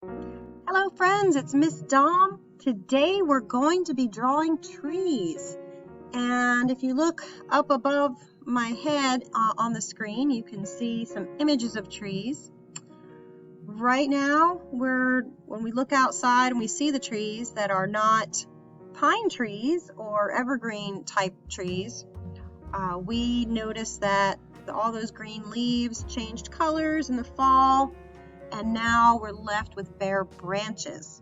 Hello friends, it's Miss Dom. Today we're going to be drawing trees. And if you look up above my head on the screen, you can see some images of trees. Right now, when we look outside and we see the trees that are not pine trees or evergreen type trees, we notice that all those green leaves changed colors in the fall, and now we're left with bare branches.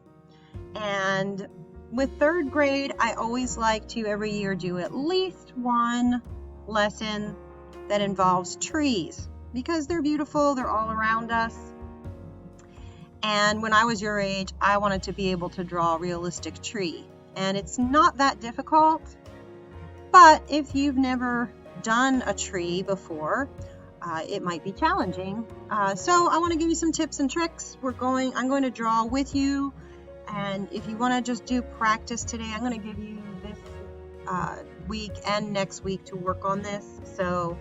And with third grade, I always like to every year do at least one lesson that involves trees because they're beautiful, they're all around us. And when I was your age, I wanted to be able to draw a realistic tree. And it's not that difficult, but if you've never done a tree before, it might be challenging. So I want to give you some tips and tricks. I'm going to draw with you, and if you want to just do practice today, I'm going to give you this week and next week to work on this. So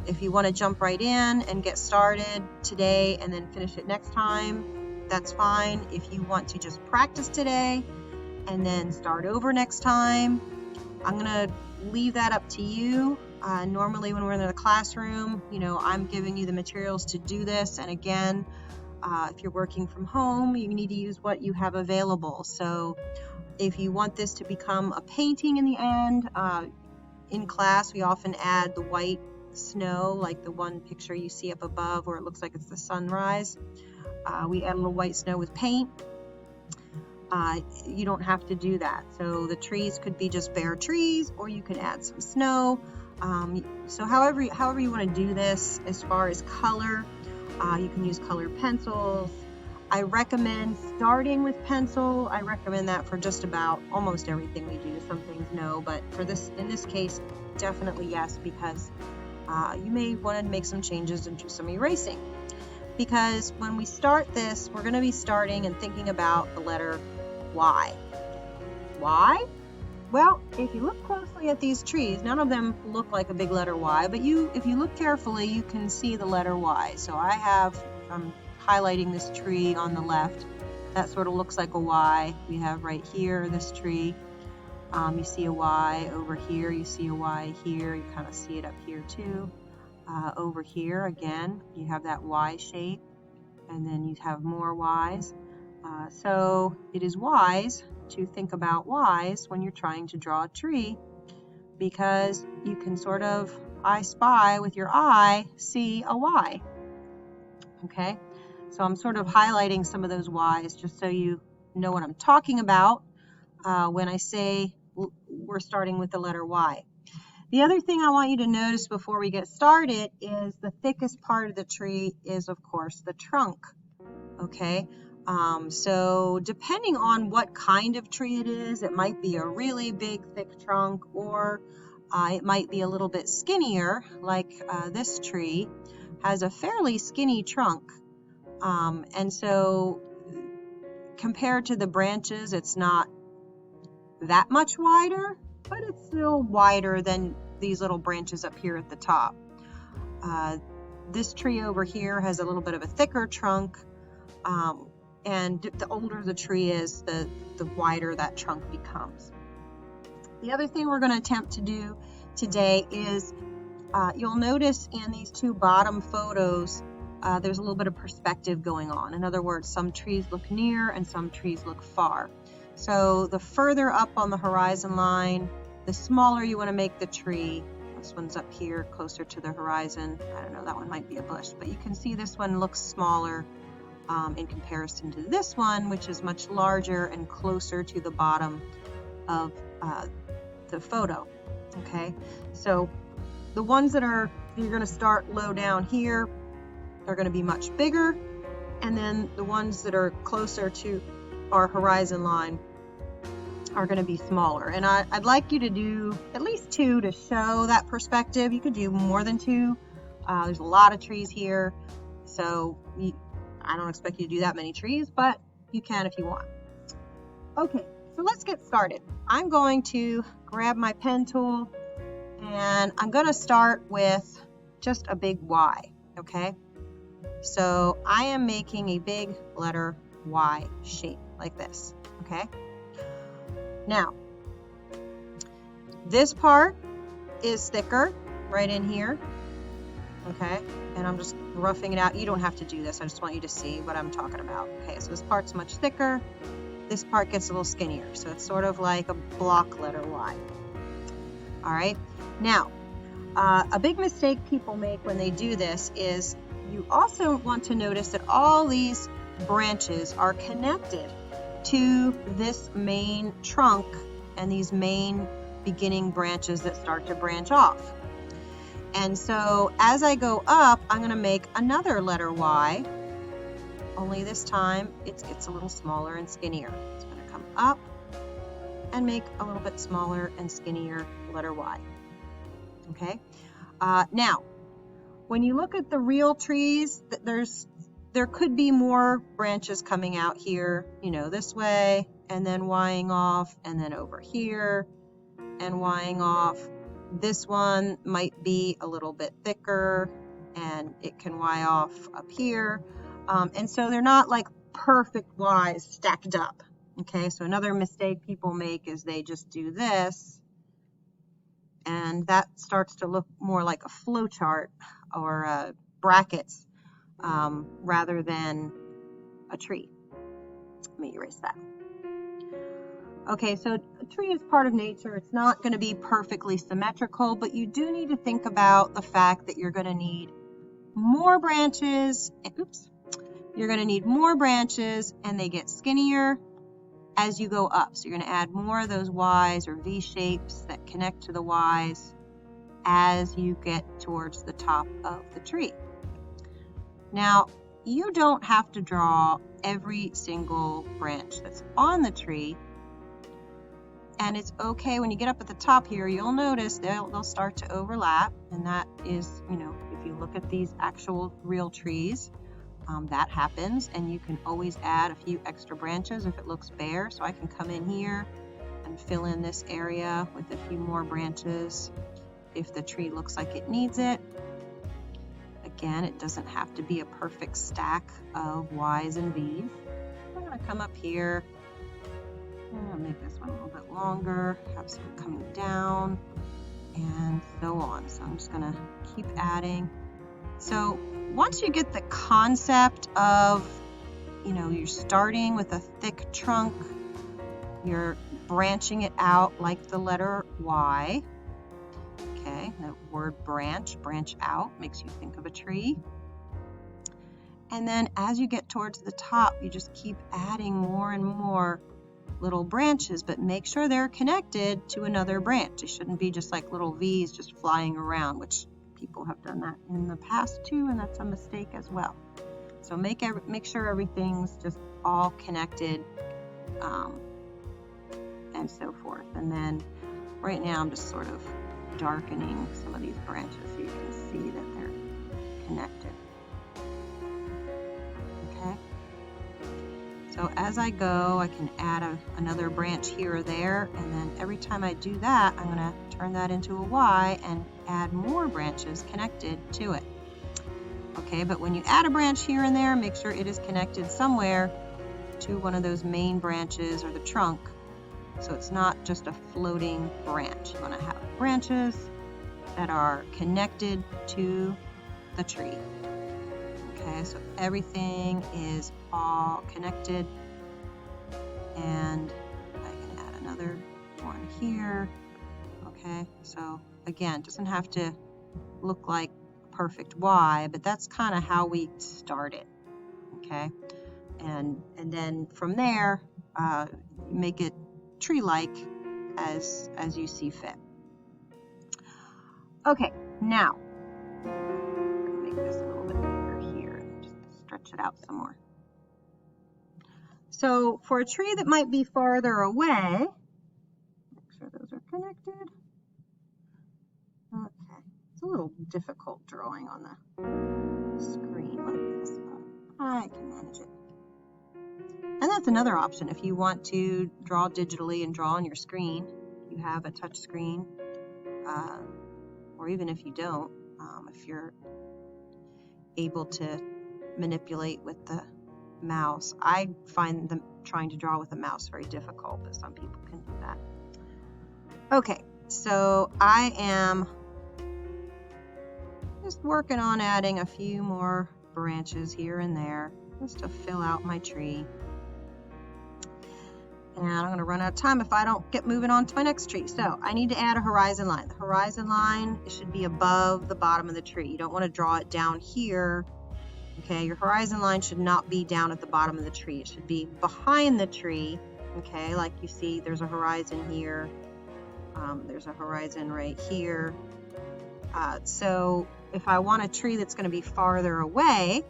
if you want to jump right in and get started today and then finish it next time, that's fine. If you want to just practice today and then start over next time, I'm going to leave that up to you. Normally when we're in the classroom, I'm giving you the materials to do this. And again, if you're working from home, you need to use what you have available. So if you want this to become a painting in the end, in class, we often add the white snow, like the one picture you see up above where it looks like it's the sunrise. We add a little white snow with paint. You don't have to do that. So the trees could be just bare trees, or you could add some snow. So however you want to do this, as far as color, you can use colored pencils. I recommend starting with pencil. I recommend that for just about almost everything we do. Some things no, but in this case, definitely yes, because you may want to make some changes and do some erasing. Because when we start this, we're going to be starting and thinking about the letter Y. Why? Well, if you look closely at these trees, none of them look like a big letter Y, but if you look carefully, you can see the letter Y. So I'm highlighting this tree on the left. That sort of looks like a Y. We have right here this tree. You see a Y over here. You see a Y here. You kind of see it up here too. Over here, again, you have that Y shape, and then you have more Ys. So it is wise to think about Ys when you're trying to draw a tree, because you can sort of, I spy with your eye, see a Y. Okay, so I'm sort of highlighting some of those Ys just so you know what I'm talking about when I say we're starting with the letter Y. The other thing I want you to notice before we get started is the thickest part of the tree is, of course, the trunk. Okay, so depending on what kind of tree it is, it might be a really big, thick trunk, or it might be a little bit skinnier, like this tree has a fairly skinny trunk. And so compared to the branches, it's not that much wider, but it's still wider than these little branches up here at the top. This tree over here has a little bit of a thicker trunk, and the older the tree is, the wider that trunk becomes. The other thing we're going to attempt to do today is, you'll notice in these two bottom photos, there's a little bit of perspective going on. In other words, some trees look near and some trees look far. So the further up on the horizon line, the smaller you want to make the tree. This one's up here closer to the horizon. I don't know, that one might be a bush, but you can see this one looks smaller in comparison to this one, which is much larger and closer to the bottom of the photo. Okay, so the ones that you're going to start low down here are going to be much bigger, and then the ones that are closer to our horizon line are going to be smaller. And I'd like you to do at least two to show that perspective. You could do more than two. There's a lot of trees here, so I don't expect you to do that many trees, but you can if you want. Okay, so let's get started. I'm going to grab my pen tool, and I'm going to start with just a big Y, okay? So I am making a big letter Y shape like this, okay? Now, this part is thicker right in here, okay? And I'm just roughing it out. You don't have to do this. I just want you to see what I'm talking about. Okay, so this part's much thicker. This part gets a little skinnier. So it's sort of like a block letter Y. All right, now, a big mistake people make when they do this is you also want to notice that all these branches are connected to this main trunk and these main beginning branches that start to branch off. And so as I go up, I'm going to make another letter Y, only this time it gets a little smaller and skinnier. It's going to come up and make a little bit smaller and skinnier letter Y. Okay. Now, when you look at the real trees, there could be more branches coming out here, you know, this way, and then Y'ing off, and then over here, and Y'ing off. This one might be a little bit thicker, and it can Y off up here. And so they're not like perfect Ys stacked up. Okay, so another mistake people make is they just do this, and that starts to look more like a flow chart or brackets rather than a tree. Let me erase that. Okay, so a tree is part of nature. It's not going to be perfectly symmetrical, but you do need to think about the fact that you're going to need more branches. You're going to need more branches, and they get skinnier as you go up. So you're going to add more of those Ys or V shapes that connect to the Ys as you get towards the top of the tree. Now, you don't have to draw every single branch that's on the tree, and it's okay when you get up at the top here, you'll notice they'll start to overlap, and that is, you know, if you look at these actual real trees, that happens, and you can always add a few extra branches if it looks bare. So I can come in here and fill in this area with a few more branches if the tree looks like it needs it. Again, it doesn't have to be a perfect stack of Ys and Vs. I'm going to come up here and make this one a little bit longer, have some coming down, and so on. So I'm just going to keep adding. So once you get the concept of, you know, you're starting with a thick trunk, you're branching it out like the letter Y. Okay, the word branch out, makes you think of a tree. And then as you get towards the top, you just keep adding more and more little branches, but make sure they're connected to another branch. It shouldn't be just like little V's just flying around, which people have done that in the past too, and that's a mistake as well. So make sure everything's just all connected, and so forth. And then right now I'm just sort of darkening some of these branches so you can see that they're connected. Okay. So as I go, I can add another branch here or there, and then every time I do that, I'm going to turn that into a Y and add more branches connected to it. Okay, but when you add a branch here and there, make sure it is connected somewhere to one of those main branches or the trunk, so it's not just a floating branch. You want to have branches that are connected to the tree. Okay, so everything is all connected, and I can add another one here. Okay, so again, it doesn't have to look like a perfect Y, but that's kind of how we started. Okay, and then from there, make it tree-like as you see fit. Okay, now make this a little bit bigger here, just stretch it out some more. So for a tree that might be farther away, make sure those are connected. Okay, it's a little difficult drawing on the screen like this, but I can manage it. And that's another option if you want to draw digitally and draw on your screen. You have a touch screen, or even if you don't, if you're able to manipulate with the mouse. I find them trying to draw with a mouse very difficult, but some people can do that. Okay, so I am just working on adding a few more branches here and there just to fill out my tree. And I'm going to run out of time if I don't get moving on to my next tree. So I need to add a horizon line. The horizon line should be above the bottom of the tree. You don't want to draw it down here. Okay, your horizon line should not be down at the bottom of the tree. It should be behind the tree. Okay, like you see, there's a horizon here. There's a horizon right here. So if I want a tree that's going to be farther away,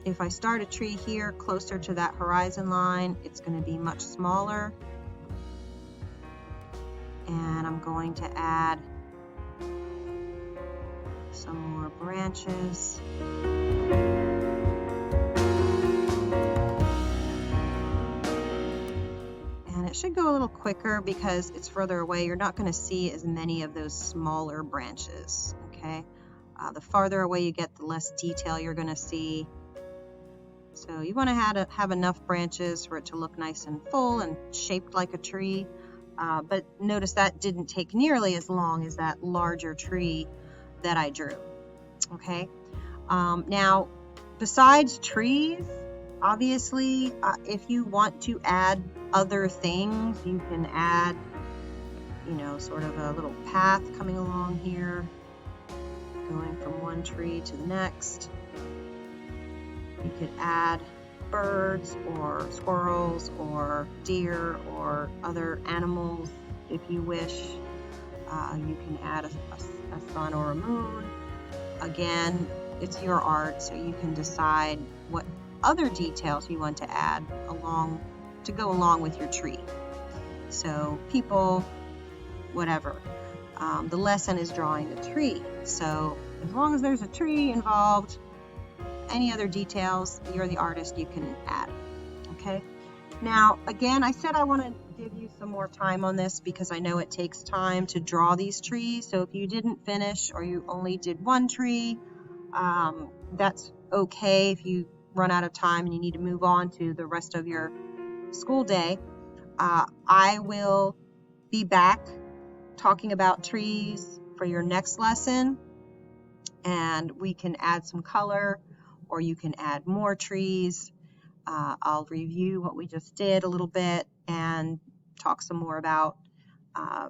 if I start a tree here closer to that horizon line, it's going to be much smaller. And I'm going to add some more branches. And it should go a little quicker because it's further away. You're not going to see as many of those smaller branches, okay? The farther away you get, the less detail you're going to see. So you want to have enough branches for it to look nice and full and shaped like a tree. But notice that didn't take nearly as long as that larger tree that I drew. Okay. Now, besides trees, obviously, if you want to add other things, you can add, you know, sort of a little path coming along here, going from one tree to the next. You could add birds or squirrels or deer or other animals if you wish. You can add a sun or a moon. Again, it's your art, so you can decide what other details you want to add to go along with your tree. So people, whatever. The lesson is drawing the tree. So as long as there's a tree involved, any other details, you're the artist, you can add. Okay. Now, again, I said I want to give you some more time on this because I know it takes time to draw these trees. So if you didn't finish or you only did one tree, that's okay. If you run out of time and you need to move on to the rest of your school day, I will be back talking about trees for your next lesson, and we can add some color, or you can add more trees. I'll review what we just did a little bit and talk some more about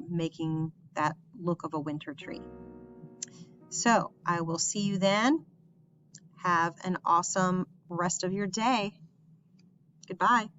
making that look of a winter tree. So I will see you then. Have an awesome rest of your day. Goodbye.